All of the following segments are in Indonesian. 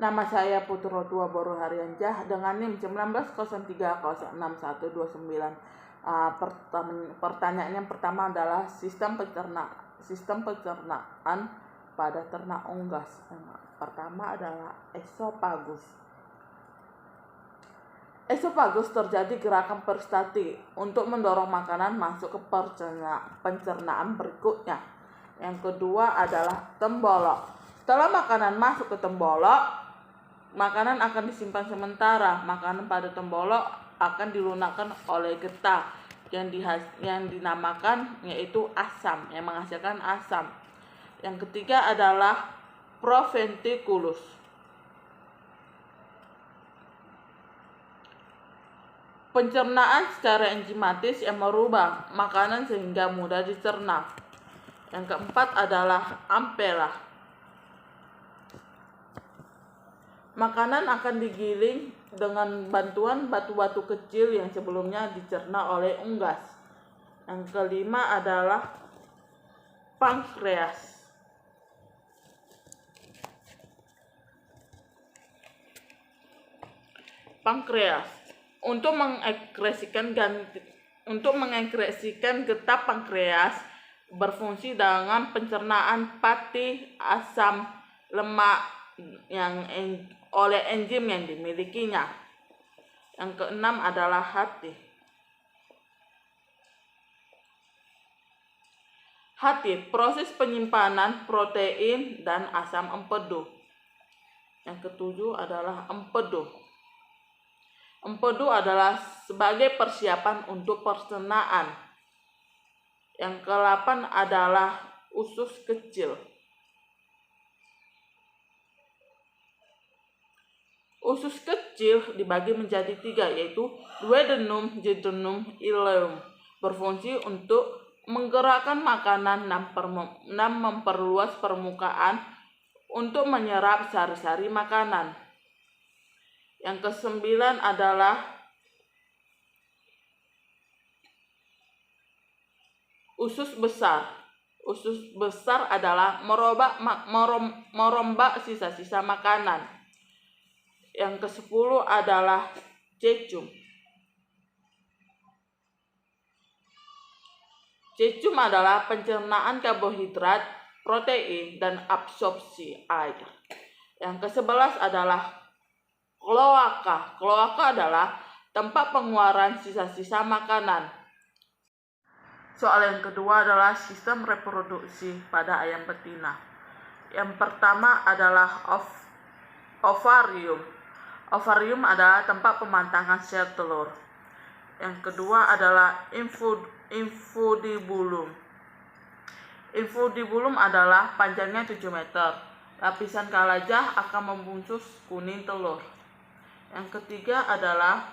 Nama saya Putro Tua Boru Haryanjah dengan NIM 1903061299. Pertanyaan yang pertama adalah sistem pencernaan pada ternak unggas. Pertama adalah esofagus. Esofagus terjadi gerakan peristatik untuk mendorong makanan masuk ke pencernaan berikutnya. Yang kedua adalah tembolok. Setelah makanan masuk ke tembolok, makanan akan disimpan sementara. Makanan pada tembolok akan dilunakkan oleh getah yang dinamakan yaitu asam, yang menghasilkan asam. Yang ketiga adalah proventriculus. Pencernaan secara enzimatis yang merubah makanan sehingga mudah dicerna. Yang keempat adalah ampela. Makanan akan digiling dengan bantuan batu-batu kecil yang sebelumnya dicerna oleh unggas. Yang kelima adalah pankreas. Pankreas untuk mengekskresikan getah pankreas berfungsi dengan pencernaan fatty asam lemak yang oleh enzim yang dimilikinya. Yang keenam adalah hati. Hati, proses penyimpanan protein dan asam empedu. Yang ketujuh adalah empedu. Empedu adalah sebagai persiapan untuk pencernaan. Yang ke-8 adalah usus kecil. Usus kecil dibagi menjadi 3, yaitu duodenum, jejunum, ileum. Berfungsi untuk menggerakkan makanan dan memperluas permukaan untuk menyerap sari-sari makanan. Yang ke-9 adalah usus besar. Usus besar adalah merombak sisa-sisa makanan. Yang ke-10 adalah cecum. Cecum adalah pencernaan karbohidrat, protein, dan absorpsi air. Yang ke-11 adalah kloaka. Kloaka adalah tempat pengeluaran sisa-sisa makanan. Soal yang kedua adalah sistem reproduksi pada ayam betina. Yang pertama adalah ovarium. Ovarium adalah tempat pemantangan sel telur. Yang kedua adalah infundibulum. Infundibulum adalah panjangnya 7 meter. Lapisan kalajah akan membungkus kuning telur. Yang ketiga adalah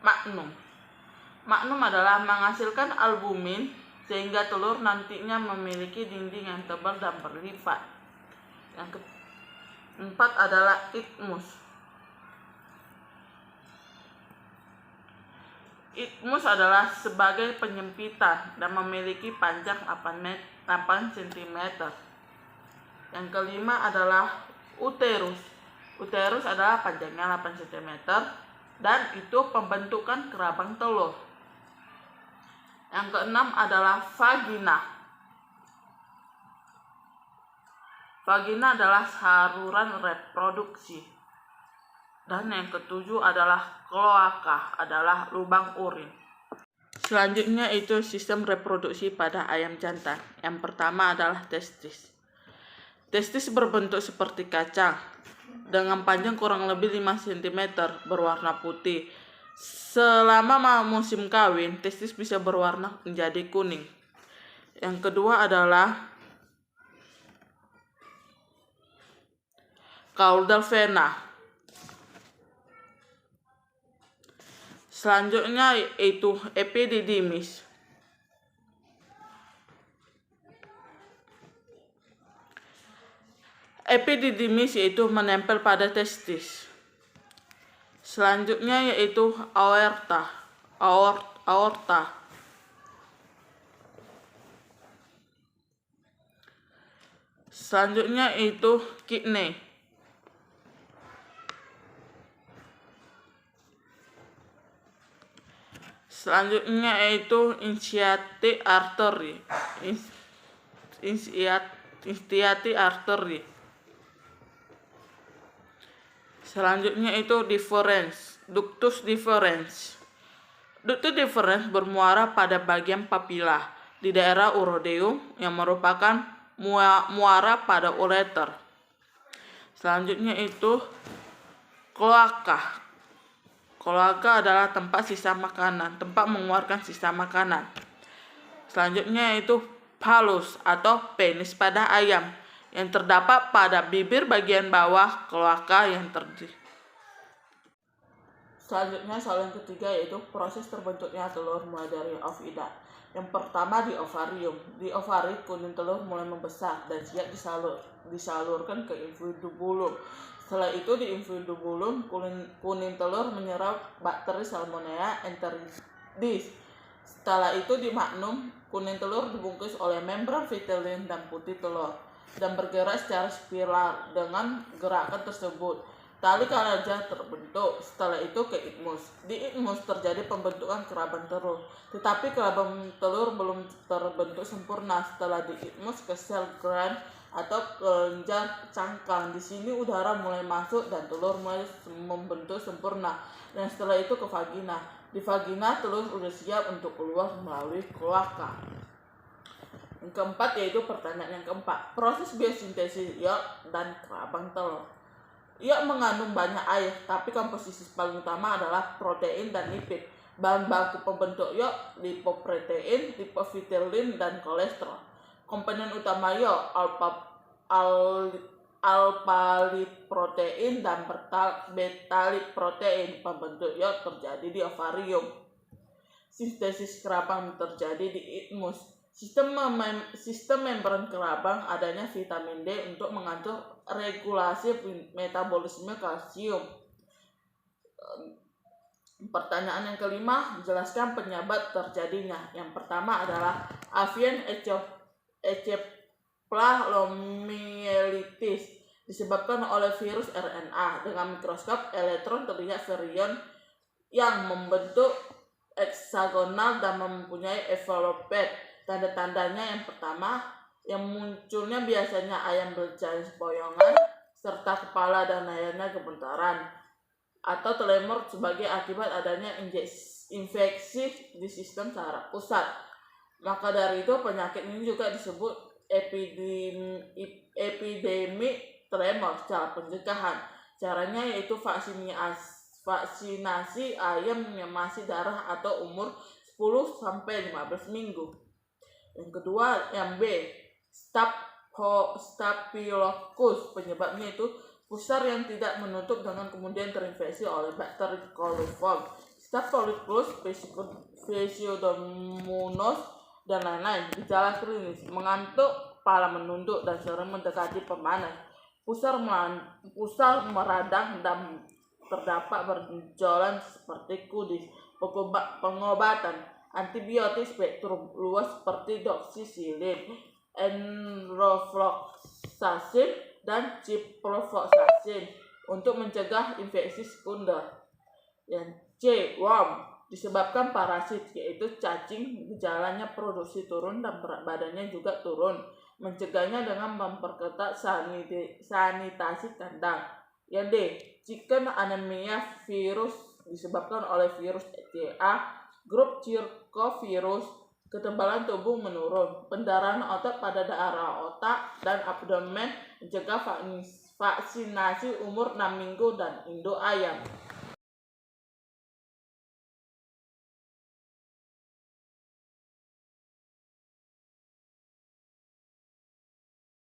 magnum. Magnum adalah menghasilkan albumin sehingga telur nantinya memiliki dinding yang tebal dan berlipat. Yang keempat adalah ikmus. Ikmus adalah sebagai penyempitan dan memiliki panjang 8 cm. Yang kelima adalah uterus. Uterus adalah panjangnya 8 cm dan itu pembentukan kerabang telur. Yang keenam adalah vagina. Vagina adalah saluran reproduksi. Dan yang ketujuh adalah kloaka, adalah lubang urin. Selanjutnya itu sistem reproduksi pada ayam jantan. Yang pertama adalah testis. Testis berbentuk seperti kacang dengan panjang kurang lebih 5 cm, berwarna putih. Selama musim kawin, testis bisa berwarna menjadi kuning. Yang kedua adalah caudal vena. Selanjutnya yaitu epididymis. Epididymis yaitu menempel pada testis. Selanjutnya yaitu aorta. aorta. Selanjutnya itu kidney. Selanjutnya yaitu ischiatic artery. Ischiatic artery. Selanjutnya itu ductus deferens. Ductus deferens bermuara pada bagian papila di daerah urodeum yang merupakan muara pada ureter. Selanjutnya itu kloaka. Kloaka adalah tempat mengeluarkan sisa makanan. Selanjutnya itu phallus atau penis pada ayam yang terdapat pada bibir bagian bawah kloaka yang terdiri. Selanjutnya soal yang ketiga yaitu proses terbentuknya telur mulai dari ovida. Yang pertama di ovarium. Di ovari kuning telur mulai membesar dan siap disalurkan ke infundibulum. Setelah itu di infundibulum kuning telur menyerap bakteri Salmonella enteritidis. Setelah itu di magnum kuning telur dibungkus oleh membran vitellin dan putih telur dan bergerak secara spiral. Dengan gerakan tersebut tali kalaja terbentuk. Setelah itu ke isthmus. Di isthmus terjadi pembentukan keraban telur, tetapi keraban telur belum terbentuk sempurna. Setelah di isthmus ke sel gland atau kelenjar cangkang. Di sini udara mulai masuk dan telur mulai membentuk sempurna. Dan setelah itu ke vagina. Di vagina telur sudah siap untuk keluar melalui kloaka. Yang keempat yaitu pertanyaan yang keempat. Proses biosintesis iok dan keraban telur. Iok mengandung banyak air, tapi komposisi paling utama adalah protein dan lipid. Bahan baku pembentuk iok lipoprotein, lipovitellin, dan kolesterol. Komponen utama iok alpha-lipoprotein dan beta-lipoprotein. Pembentuk iok terjadi di ovarium. Sintesis keraban terjadi di isthmus. Sistem membran keraban adanya vitamin D untuk mengatur regulasi metabolisme kalsium. Pertanyaan yang kelima, jelaskan penyebab terjadinya. Yang pertama adalah avian encephalomyelitis disebabkan oleh virus RNA. Dengan mikroskop elektron terlihat virion yang membentuk heksagonal dan mempunyai enveloped. Tanda-tandanya yang pertama, yang munculnya biasanya ayam berjalan sempoyongan serta kepala dan layarnya gemetaran atau tremor sebagai akibat adanya infeksi di sistem saraf pusat. Maka dari itu penyakit ini juga disebut epidemi tremor. Cara pencegahan, caranya yaitu vaksinasi ayam yang masih darah atau umur 10-15 minggu. Yang kedua, yang B, Staphylococcus. Penyebabnya itu pusar yang tidak menutup dengan kemudian terinfeksi oleh bakteri coliform, Staphylococcus pseudomonas, dan lain-lain. Gejala klinis, mengantuk, kepala menunduk, dan sering mendekati pemanas. Pusar meradang dan terdapat berjalan seperti kudis. Pengobatan, antibiotik spektrum luas seperti doxycycline, enrofloxacin, dan ciprofloxacin untuk mencegah infeksi sekunder. Yang C, worm, disebabkan parasit yaitu cacing. Gejalanya produksi turun dan berat badannya juga turun. Mencegahnya dengan memperketat sanitasi kandang. Yang D, chicken anemia virus disebabkan oleh virus ECA grup circovirus. Ketebalan tubuh menurun. Pendarahan otot pada daerah otak dan abdomen. Mencegah vaksinasi umur 6 minggu dan induk ayam.